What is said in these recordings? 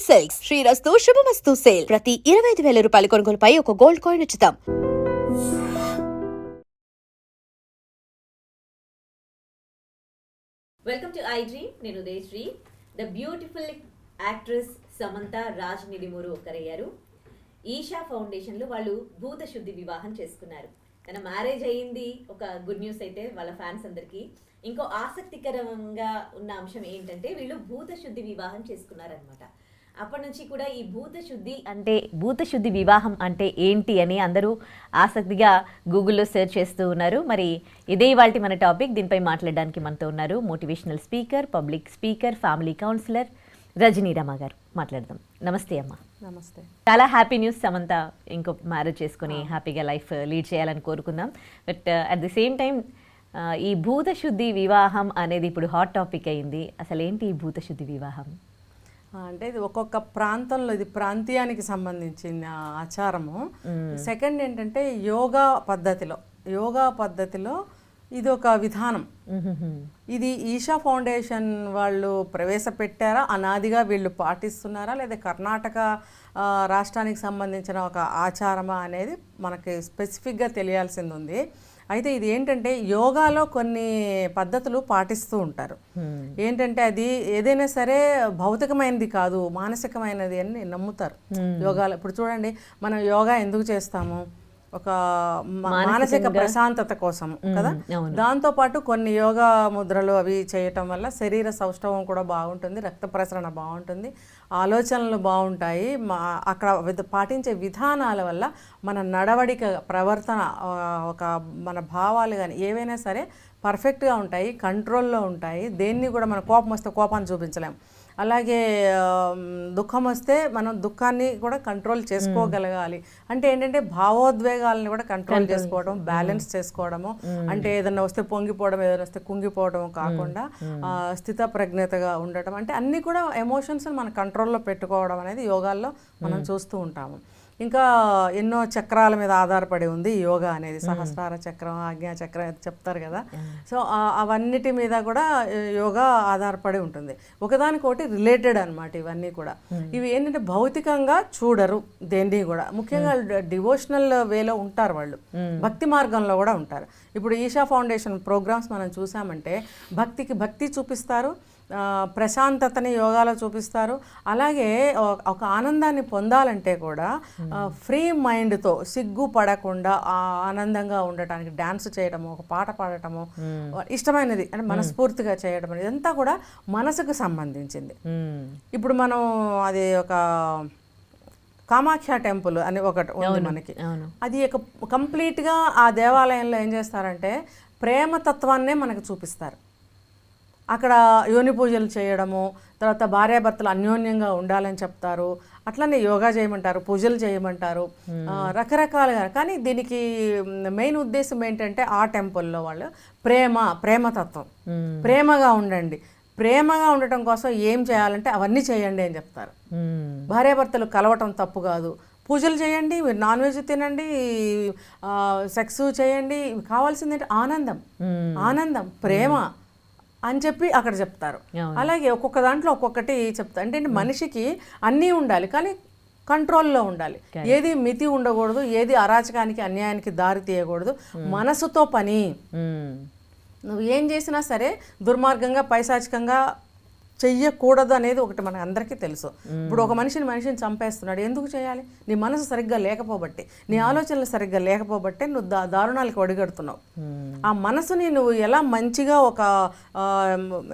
Silks శ్రీరస్తు శుభమస్తు sale ప్రతి 25,000 రూపాయల కొనుగోలుపై ఒక గోల్డ్ కాయిన్ ఉచితం. Welcome to iDream. నేను Udayasri. The beautiful actress Samantha Raj Nidimoru ఒకరయ్యారు. ఈషా ఫౌండేషన్లో వాళ్ళు భూత శుద్ధి వివాహం చేసుకున్నారు. తన మ్యారేజ్ అయ్యింది. ఒక గుడ్ న్యూస్ అయితే వాళ్ళ ఫ్యాన్స్ అందరికీ. ఇంకో ఆసక్తికరంగా ఉన్న అంశం ఏంటంటే వీళ్ళు భూత శుద్ధి వివాహం చేసుకున్నారనమాట. అప్పటి నుంచి కూడా ఈ భూత శుద్ధి వివాహం అంటే ఏంటి అని అందరూ ఆసక్తిగా గూగుల్లో సెర్చ్ చేస్తూ ఉన్నారు. మరి ఇదే ఇవాల్టి మన టాపిక్. దీనిపై మాట్లాడడానికి మనతో ఉన్నారు motivational speaker, public speaker, family counsellor Rajani Rama గారు. మాట్లాడదాం. నమస్తే అమ్మ. నమస్తే. చాలా హ్యాపీ న్యూస్. సమంత ఇంకో మ్యారేజ్ చేసుకుని హ్యాపీగా లైఫ్ లీడ్ చేయాలని కోరుకుందాం. But at the same time ఈ భూత శుద్ధి వివాహం అనేది ఇప్పుడు హాట్ టాపిక్ అయింది. అసలు ఏంటి ఈ భూత శుద్ధి వివాహం? అంటే ఇది ఒక్కొక్క ప్రాంతంలో, ఇది ప్రాంతీయానికి సంబంధించిన ఆచారము. సెకండ్ ఏంటంటే యోగా పద్ధతిలో ఇది ఒక విధానం. ఇది ఈషా ఫౌండేషన్ వాళ్ళు ప్రవేశపెట్టారా, అనాదిగా వీళ్ళు పాటిస్తున్నారా, లేదా కర్ణాటక రాష్ట్రానికి సంబంధించిన ఒక ఆచారమా అనేది మనకి స్పెసిఫిక్గా తెలియాల్సింది ఉంది. అయితే ఇది ఏంటంటే యోగాలో కొన్ని పద్ధతులు పాటిస్తూ ఉంటారు. ఏంటంటే అది ఏదైనా సరే భౌతికమైనది కాదు, మానసికమైనది అని నమ్ముతారు యోగాలో. ఇప్పుడు చూడండి, మనం యోగా ఎందుకు చేస్తాము? ఒక మానసిక ప్రశాంతత కోసం కదా. దాంతోపాటు కొన్ని యోగా ముద్రలు అవి చేయటం వల్ల శరీర సౌష్ఠవం కూడా బాగుంటుంది, రక్త ప్రసరణ బాగుంటుంది, ఆలోచనలు బాగుంటాయి. అక్కడ పాటించే విధానాల వల్ల మన నడవడిక, ప్రవర్తన, ఒక మన భావాలు కానీ ఏవైనా సరే పర్ఫెక్ట్గా ఉంటాయి, కంట్రోల్లో ఉంటాయి. దేన్ని కూడా మన కోపం వస్తే కోపాన్ని చూపించలేం. అలాగే దుఃఖం వస్తే మనం దుఃఖాన్ని కూడా కంట్రోల్ చేసుకోగలగాలి. అంటే ఏంటంటే భావోద్వేగాలను కూడా కంట్రోల్ చేసుకోవడం, బ్యాలెన్స్ చేసుకోవడము. అంటే ఏదైనా వస్తే పొంగిపోవడం, ఏదైనా వస్తే కుంగిపోవడం కాకుండా స్థిత ప్రజ్ఞతగా ఉండటం, అంటే అన్నీ కూడా ఎమోషన్స్ మన కంట్రోల్లో పెట్టుకోవడం అనేది యోగాల్లో మనం చూస్తూ ఉంటాము. ఇంకా ఎన్నో చక్రాల మీద ఆధారపడి ఉంది ఈ యోగా అనేది. సహస్రార చక్రం, ఆజ్ఞా చక్రం చెప్తారు కదా. సో అవన్నిటి మీద కూడా యోగా ఆధారపడి ఉంటుంది. ఒకదానికొకటి రిలేటెడ్ అనమాట ఇవన్నీ కూడా. ఇవి ఏంటంటే భౌతికంగా చూడరు దేన్ని కూడా. ముఖ్యంగా డివోషనల్ వేలో ఉంటారు వాళ్ళు, భక్తి మార్గంలో కూడా ఉంటారు. ఇప్పుడు ఈషా ఫౌండేషన్ ప్రోగ్రామ్స్ మనం చూసామంటే భక్తికి భక్తి చూపిస్తారు, ప్రశాంతతని యోగాలో చూపిస్తారు. అలాగే ఒక ఆనందాన్ని పొందాలంటే కూడా ఫ్రీ మైండ్తో, సిగ్గు పడకుండా ఆనందంగా ఉండటానికి డ్యాన్స్ చేయడము, ఒక పాట పాడటము, ఇష్టమైనది అంటే మనస్ఫూర్తిగా చేయడం అనేది ఇదంతా కూడా మనసుకు సంబంధించింది. ఇప్పుడు మనం అది ఒక కామాఖ్య టెంపుల్ అని ఒకటి ఉంది మనకి. అది కంప్లీట్గా ఆ దేవాలయంలో ఏం చేస్తారంటే ప్రేమతత్వాన్నే మనకు చూపిస్తారు. అక్కడ యోని పూజలు చేయడము, తర్వాత భార్యాభర్తలు అన్యోన్యంగా ఉండాలని చెప్తారు. అట్లనే యోగా చేయమంటారు, పూజలు చేయమంటారు, రకరకాలుగా. కానీ దీనికి మెయిన్ ఉద్దేశం ఏంటంటే ఆ టెంపుల్లో వాళ్ళు ప్రేమతత్వం, ప్రేమగా ఉండండి. ప్రేమగా ఉండటం కోసం ఏం చేయాలంటే అవన్నీ చేయండి అని చెప్తారు. భార్యాభర్తలు కలవటం తప్పు కాదు, పూజలు చేయండి, మీరు నాన్ వెజ్ తినండి, సెక్స్ చేయండి, కావాల్సింది ఆనందం, ప్రేమ అని చెప్పి అక్కడ చెప్తారు. అలాగే ఒక్కొక్క దాంట్లో ఒక్కొక్కటి చెప్తారు. అంటే మనిషికి అన్నీ ఉండాలి, కానీ కంట్రోల్లో ఉండాలి. ఏది మితి ఉండకూడదు, ఏది అరాచకానికి, అన్యాయానికి దారి తీయకూడదు. మనసుతో పని. నువ్వు ఏం చేసినా సరే దుర్మార్గంగా, పైశాచికంగా చెయ్యకూడదు అనేది ఒకటి మన అందరికీ తెలుసు. ఇప్పుడు ఒక మనిషిని చంపేస్తున్నాడు, ఎందుకు చేయాలి? నీ మనసు సరిగ్గా లేకపోబట్టి, నీ ఆలోచనలు సరిగ్గా లేకపోబట్టే నువ్వు దారుణాలకు ఒడిగడుతున్నావు. ఆ మనసుని నువ్వు ఎలా మంచిగా ఒక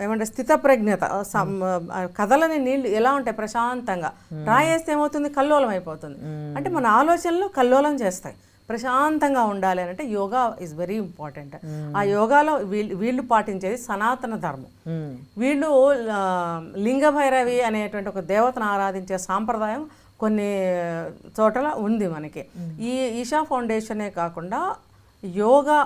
ఏమంటే స్థితప్రజ్ఞత, కథలని నీళ్ళు ఎలా ఉంటాయి ప్రశాంతంగా, రాయేస్తే ఏమవుతుంది? కల్లోలం అయిపోతుంది. అంటే మన ఆలోచనలు కల్లోలం చేస్తాయి. ప్రశాంతంగా ఉండాలి అని అంటే యోగా ఈజ్ వెరీ ఇంపార్టెంట్. ఆ యోగాలో వీళ్ళు పాటించేది సనాతన ధర్మం. వీళ్ళు లింగ భైరవి అనేటువంటి ఒక దేవతను ఆరాధించే సాంప్రదాయం కొన్ని చోట్ల ఉంది మనకి. ఈ ఈషా ఫౌండేషనే కాకుండా యోగా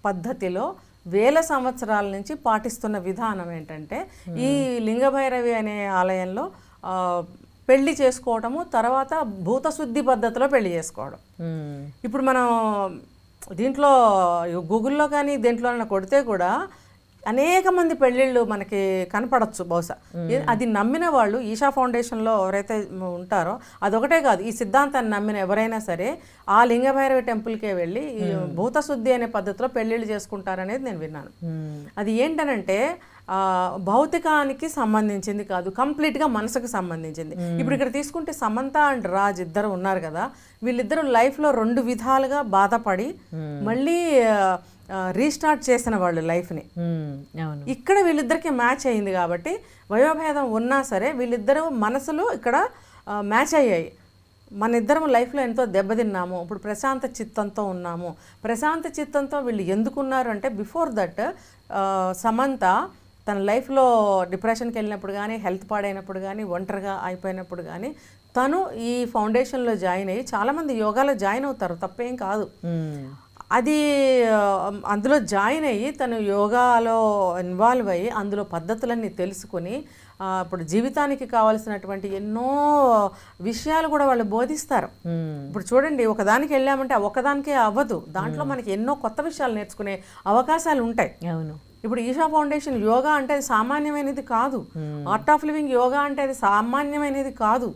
పద్ధతిలో వేల సంవత్సరాల నుంచి పాటిస్తున్న విధానం ఏంటంటే ఈ లింగ భైరవి అనే ఆలయంలో పెళ్లి చేసుకోవటము, తర్వాత భూతశుద్ధి పద్ధతిలో పెళ్లి చేసుకోవడం. ఇప్పుడు మనం దీంట్లో గూగుల్లో కానీ దేంట్లో కొడితే కూడా అనేక మంది పెళ్ళిళ్ళు మనకి కనపడచ్చు బహుశా. అది నమ్మిన వాళ్ళు ఈషా ఫౌండేషన్లో ఎవరైతే ఉంటారో అదొకటే కాదు, ఈ సిద్ధాంతాన్ని నమ్మిన ఎవరైనా సరే ఆ లింగభైరవి టెంపుల్కే వెళ్ళి ఈ భూతశుద్ధి అనే పద్ధతిలో పెళ్ళిళ్ళు చేసుకుంటారనేది నేను విన్నాను. అది ఏంటనంటే భౌతికానికి సంబంధించింది కాదు, కంప్లీట్గా మనసుకు సంబంధించింది. ఇప్పుడు ఇక్కడ తీసుకుంటే సమంత అండ్ రాజ్ ఇద్దరు ఉన్నారు కదా, వీళ్ళిద్దరూ లైఫ్లో 2 విధాలుగా బాధపడి మళ్ళీ రీస్టార్ట్ చేసిన వాళ్ళు లైఫ్ని. ఇక్కడ వీళ్ళిద్దరికి మ్యాచ్ అయింది కాబట్టి వయోభేదం ఉన్నా సరే వీళ్ళిద్దరూ మనసులు ఇక్కడ మ్యాచ్ అయ్యాయి. మన ఇద్దరం లైఫ్లో ఎంతో దెబ్బతిన్నాము, ఇప్పుడు ప్రశాంత చిత్తంతో ఉన్నాము. ప్రశాంత చిత్తంతో వీళ్ళు ఎందుకున్నారు అంటే బిఫోర్ దట్ సమంత తన లైఫ్లో డిప్రెషన్కి వెళ్ళినప్పుడు కానీ, హెల్త్ పాడైనప్పుడు కానీ, ఒంటరిగా అయిపోయినప్పుడు కానీ తను ఈ ఫౌండేషన్లో జాయిన్ అయ్యి, చాలామంది యోగాలో జాయిన్ అవుతారు, తప్పేం కాదు. అది అందులో జాయిన్ అయ్యి తను యోగాలో ఇన్వాల్వ్ అయ్యి అందులో పద్ధతులన్నీ తెలుసుకొని ఇప్పుడు జీవితానికి కావాల్సినటువంటి ఎన్నో విషయాలు కూడా వాళ్ళు బోధిస్తారు. ఇప్పుడు చూడండి, ఒకదానికి వెళ్ళామంటే ఒకదానికే అవ్వదు, దాంట్లో మనకి ఎన్నో కొత్త విషయాలు నేర్చుకునే అవకాశాలు ఉంటాయి. అవును. ఇప్పుడు ఈషా ఫౌండేషన్ యోగా అంటే అది సామాన్యమైనది కాదు, ఆర్ట్ ఆఫ్ లివింగ్ యోగా అంటే అది సామాన్యమైనది కాదు.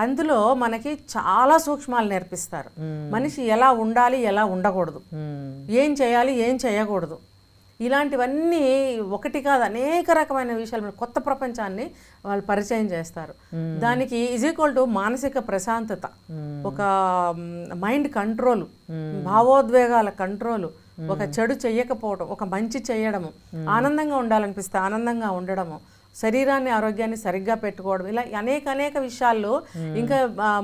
అందులో మనకి చాలా సూక్ష్మాలు నేర్పిస్తారు. మనిషి ఎలా ఉండాలి, ఎలా ఉండకూడదు, ఏం చేయాలి, ఏం చేయకూడదు, ఇలాంటివన్నీ ఒకటి కాదు అనేక రకమైన విషయాలు, కొత్త ప్రపంచాన్ని వాళ్ళు పరిచయం చేస్తారు. దానికి ఈజ్ ఈక్వల్ టు మానసిక ప్రశాంతత, ఒక మైండ్ కంట్రోలు, భావోద్వేగాల కంట్రోలు, ఒక చెడు చెయ్యకపోవడం, ఒక మంచి చేయడము, ఆనందంగా ఉండాలనిపిస్తే ఆనందంగా ఉండడము, శరీరాన్ని ఆరోగ్యాన్ని సరిగ్గా పెట్టుకోవడం, ఇలా అనేక విషయాల్లో. ఇంకా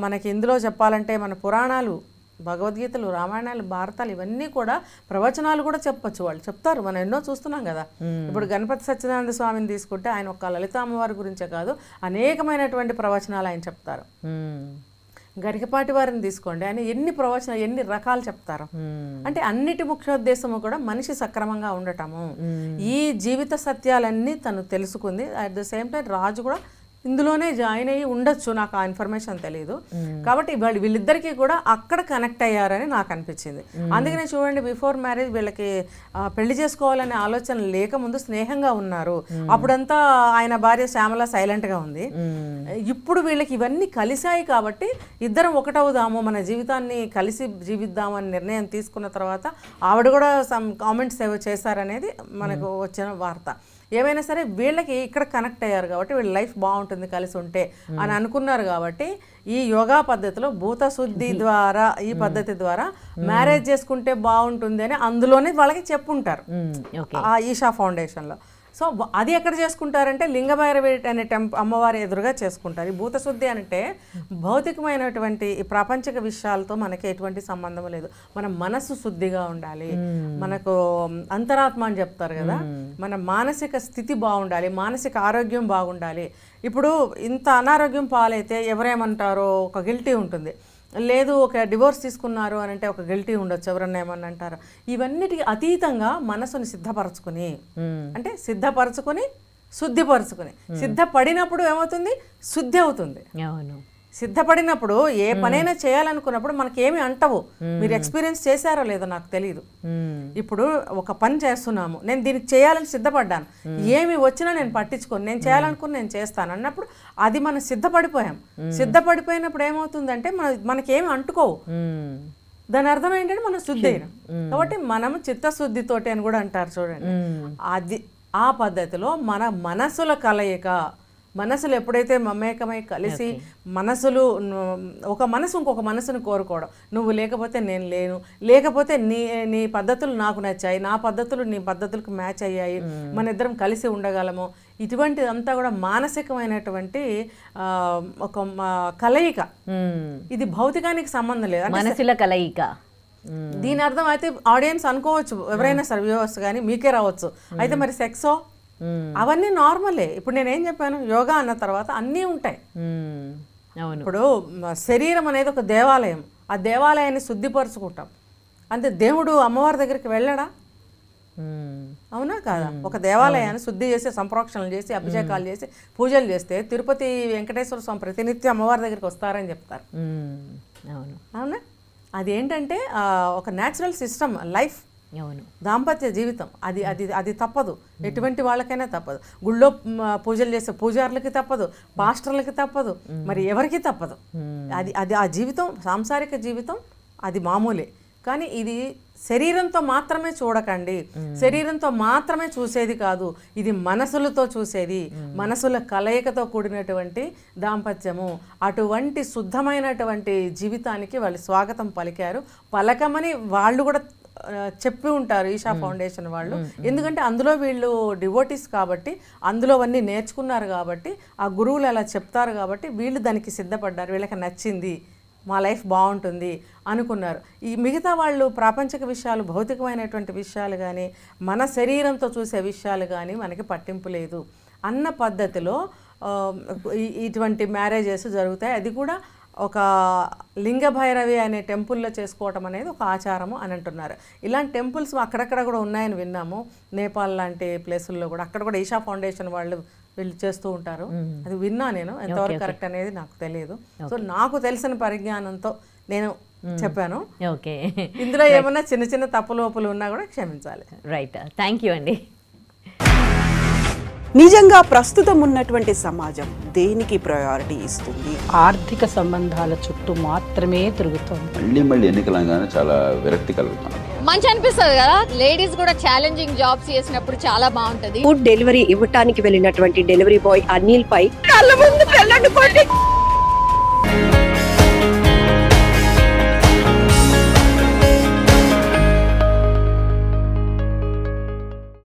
మనకి ఇందులో చెప్పాలంటే మన పురాణాలు, భగవద్గీతలు, రామాయణాలు, భారతాలు ఇవన్నీ కూడా ప్రవచనాలు కూడా చెప్పచ్చు, వాళ్ళు చెప్తారు. మనం ఎన్నో చూస్తున్నాం కదా. ఇప్పుడు గణపతి సత్యనారాయణ స్వామిని తీసుకుంటే ఆయన ఒక్క లలిత అమ్మవారి గురించే కాదు, అనేకమైనటువంటి ప్రవచనాలు ఆయన చెప్తారు. గరికపాటి వారిని తీసుకోండి, ఆయన ఎన్ని ప్రవచనాలు, ఎన్ని రకాలు చెప్తారు. అంటే అన్నిటి ముఖ్యోద్దేశము కూడా మనిషి సక్రమంగా ఉండటము. ఈ జీవిత సత్యాలన్నీ తను తెలుసుకుంది. అట్ ద సేమ్ టైం రాజు కూడా ఇందులోనే జాయిన్ అయ్యి ఉండొచ్చు, నాకు ఆ ఇన్ఫర్మేషన్ తెలియదు. కాబట్టి వీళ్ళిద్దరికీ కూడా అక్కడ కనెక్ట్ అయ్యారని నాకు అనిపించింది. అందుకనే చూడండి, బిఫోర్ మ్యారేజ్ వీళ్ళకి పెళ్లి చేసుకోవాలనే ఆలోచన లేకముందు స్నేహంగా ఉన్నారు. అప్పుడంతా ఆయన భార్య శ్యామల సైలెంట్గా ఉంది. ఇప్పుడు వీళ్ళకి ఇవన్నీ కలిశాయి కాబట్టి ఇద్దరం ఒకటవుదాము, మన జీవితాన్ని కలిసి జీవిద్దాము అని నిర్ణయం తీసుకున్న తర్వాత ఆవిడ కూడా సమ్ కామెంట్స్ ఏవో చేశారనేది మనకు వచ్చిన వార్త. ఏమైనా సరే వీళ్ళకి ఇక్కడ కనెక్ట్ అయ్యారు కాబట్టి వీళ్ళ లైఫ్ బాగుంటుంది కలిసి ఉంటే అని అనుకున్నారు. కాబట్టి ఈ యోగా పద్ధతిలో భూతశుద్ధి ద్వారా, ఈ పద్ధతి ద్వారా మ్యారేజ్ చేసుకుంటే బాగుంటుంది అని అందులోనే వాళ్ళకి చెప్పుంటారు ఆ ఈషా ఫౌండేషన్లో. సో అది ఎక్కడ చేసుకుంటారంటే లింగభైరవి అనే అమ్మవారి ఎదురుగా చేసుకుంటారు. ఈ భూతశుద్ధి అంటే భౌతికమైనటువంటి ఈ ప్రాపంచిక విషయాలతో మనకి ఎటువంటి సంబంధం లేదు. మన మనసు శుద్ధిగా ఉండాలి, మనకు అంతరాత్మ అని చెప్తారు కదా, మన మానసిక స్థితి బాగుండాలి, మానసిక ఆరోగ్యం బాగుండాలి. ఇప్పుడు ఇంత అనారోగ్యం పాలైతే ఎవరేమంటారో ఒక గిల్టీ ఉంటుంది, లేదు ఒక డివోర్స్ తీసుకున్నారు అని అంటే ఒక గిల్టీ ఉండొచ్చు, ఎవరన్నా ఏమన్నా అంటారు. ఇవన్నిటికీ అతీతంగా మనసుని సిద్ధపరచుకుని, అంటే సిద్ధపరచుకొని శుద్ధిపరచుకుని, సిద్ధపడినప్పుడు ఏమవుతుంది, శుద్ధి అవుతుంది. అవును. సిద్ధపడినప్పుడు ఏ పనైనా చేయాలనుకున్నప్పుడు మనకేమి అంటవు. మీరు ఎక్స్పీరియన్స్ చేశారో లేదో నాకు తెలియదు. ఇప్పుడు ఒక పని చేస్తున్నాము, నేను దీనికి చేయాలని సిద్ధపడ్డాను, ఏమి వచ్చినా నేను పట్టించుకోను, నేను చేయాలనుకుని నేను చేస్తాను అన్నప్పుడు అది మనం సిద్ధపడిపోయాం. సిద్ధపడిపోయినప్పుడు ఏమవుతుందంటే మనకేమి అంటుకోవు. దాని అర్థం ఏంటంటే మనం శుద్ధి అయినాం. కాబట్టి మనం చిత్తశుద్ధితోటి అని కూడా అంటారు చూడండి. అది ఆ పద్ధతిలో మన మనసుల కలయిక, మనసులు ఎప్పుడైతే మమేకమై కలిసి మనసులు ఒక మనసు ఇంకొక మనసును కోరుకోవడం, నువ్వు లేకపోతే నేను లేను, లేకపోతే నీ పద్ధతులు నాకు నచ్చాయి, నా పద్ధతులు నీ పద్ధతులకు మ్యాచ్ అయ్యాయి, మన ఇద్దరం కలిసి ఉండగలము, ఇటువంటిది అంతా కూడా మానసికమైనటువంటి ఒక కలయిక. ఇది భౌతికానికి సంబంధం లేదు, మనసుల కలయిక. దీని అర్థం అయితే ఆడియన్స్ అనుకోవచ్చు, ఎవరైనా సరే వ్యూవర్స్ కానీ మీకే రావచ్చు, అయితే మరి సెక్సో అవన్నీ నార్మలే. ఇప్పుడు నేనేం చెప్పాను, యోగా అన్న తర్వాత అన్నీ ఉంటాయి. ఇప్పుడు శరీరం అనేది ఒక దేవాలయం, ఆ దేవాలయాన్ని శుద్ధిపరచుకుంటాం అంతే. దేవుడు అమ్మవారి దగ్గరికి వెళ్ళడా? అవునా కాదా? ఒక దేవాలయాన్ని శుద్ధి చేసి, సంప్రోక్షణలు చేసి, అభిషేకాలు చేసి, పూజలు చేస్తే తిరుపతి వెంకటేశ్వర స్వామి ప్రతినిత్యం అమ్మవారి దగ్గరికి వస్తారని చెప్తారు. అవునా? అదేంటంటే ఒక న్యాచురల్ సిస్టమ్, లైఫ్. అవును. దాంపత్య జీవితం అది అది అది తప్పదు, ఎటువంటి వాళ్ళకైనా తప్పదు. గుళ్ళో పూజలు చేసే పూజారులకి తప్పదు, పాస్టర్లకి తప్పదు, మరి ఎవరికి తప్పదు. అది అది ఆ జీవితం, సాంసారిక జీవితం అది మామూలే. కానీ ఇది శరీరంతో మాత్రమే చూడకండి, శరీరంతో మాత్రమే చూసేది కాదు, ఇది మనసులతో చూసేది, మనసుల కలయికతో కూడినటువంటి దాంపత్యము. అటువంటి శుద్ధమైనటువంటి జీవితానికి వాళ్ళు స్వాగతం పలికారు. పలకమని వాళ్ళు కూడా చెప్పి ఉంటారు ఈషా ఫౌండేషన్ వాళ్ళు. ఎందుకంటే అందులో వీళ్ళు డివోటీస్ కాబట్టి, అందులో అవన్నీ నేర్చుకున్నారు కాబట్టి, ఆ గురువులు అలా చెప్తారు కాబట్టి వీళ్ళు దానికి సిద్ధపడ్డారు. వీళ్ళకి నచ్చింది, మా లైఫ్ బాగుంటుంది అనుకున్నారు. ఈ మిగతా వాళ్ళు ప్రాపంచిక విషయాలు, భౌతికమైనటువంటి విషయాలు కానీ, మన శరీరంతో చూసే విషయాలు కానీ మనకి పట్టింపు లేదు అన్న పద్ధతిలో ఇటువంటి మ్యారేజెస్ జరుగుతాయి. అది కూడా ఒక లింగ భైరవి అనే టెంపుల్లో చేసుకోవటం అనేది ఒక ఆచారము అని అంటున్నారు. ఇలాంటి టెంపుల్స్ అక్కడక్కడ కూడా ఉన్నాయని విన్నాము. నేపాల్ లాంటి ప్లేసుల్లో కూడా, అక్కడ కూడా ఈషా ఫౌండేషన్ వాళ్ళు వీళ్ళు చేస్తూ ఉంటారు. అది విన్నా నేను, ఎంతవరకు కరెక్ట్ అనేది నాకు తెలియదు. సో నాకు తెలిసిన పరిజ్ఞానంతో నేను చెప్పాను. ఓకే, ఇందులో ఏమన్నా చిన్న చిన్న తప్పులోపులు ఉన్నా కూడా క్షమించాలి. రైట్, థ్యాంక్ యూ అండి. నిజంగా ప్రస్తుతం ఉన్నటువంటి సమాజం దేనికి ప్రయారిటీ ఇస్తుంది? ఆర్థిక సంబంధాల చుట్టూ మాత్రమే తిరుగుతోంది. మళ్ళీ ఎన్నికలంగానే చాలా విరక్తి కలుగుతాను. మంచి అనిపిస్తుంది కదా, లేడీస్ కూడా ఛాలెంజింగ్ జాబ్స్ చేసినప్పుడు చాలా బాగుంటది. ఫుడ్ డెలివరీ ఇవ్వటానికి వెళ్ళినటువంటి డెలివరీ బాయ్ అనిల్ పై కళ్ళ ముందు